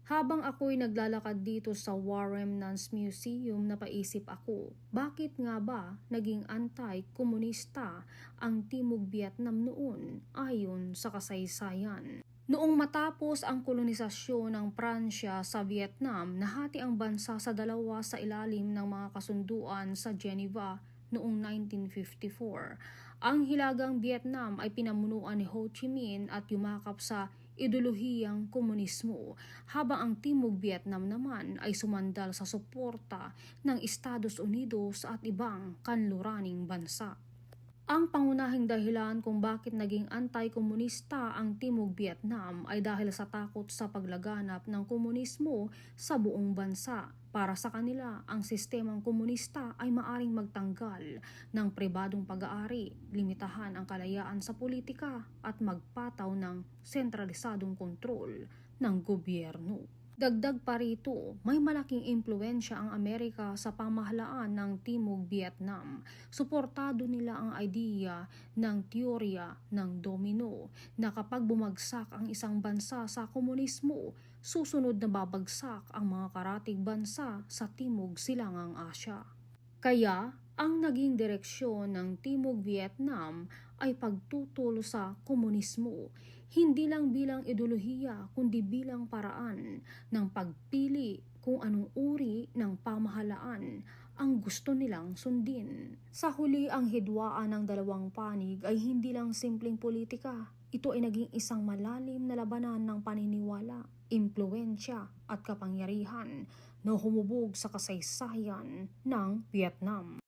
Habang ako'y naglalakad dito sa War Remnants Museum, napaisip ako, bakit nga ba naging anti-komunista ang Timog Vietnam noon ayon sa kasaysayan? Noong matapos ang kolonisasyon ng Pransya sa Vietnam, nahati ang bansa sa dalawa sa ilalim ng mga kasunduan sa Geneva noong 1954. Ang Hilagang Vietnam ay pinamunuan ni Ho Chi Minh at yumakap sa ideolohiyang komunismo, habang ang Timog Vietnam naman ay sumandal sa suporta ng Estados Unidos at ibang kanluraning bansa. Ang pangunahing dahilan kung bakit naging anti-komunista ang Timog Vietnam ay dahil sa takot sa paglaganap ng komunismo sa buong bansa. Para sa kanila, ang sistemang komunista ay maaring magtanggal ng pribadong pag-aari, limitahan ang kalayaan sa politika at magpataw ng sentralisadong kontrol ng gobyerno. Dagdag pa rito, may malaking impluwensya ang Amerika sa pamahalaan ng Timog Vietnam. Suportado nila ang idea ng teorya ng domino na kapag bumagsak ang isang bansa sa komunismo, susunod na babagsak ang mga karatig bansa sa Timog Silangang Asya. Kaya, ang naging direksyon ng Timog Vietnam ay pagtutol sa komunismo, hindi lang bilang ideolohiya kundi bilang paraan ng pagpili kung anong uri ng pamahalaan ang gusto nilang sundin. Sa huli, ang hidwaan ng dalawang panig ay hindi lang simpleng politika. Ito ay naging isang malalim na labanan ng paniniwala, impluwensya at kapangyarihan na humubog sa kasaysayan ng Vietnam.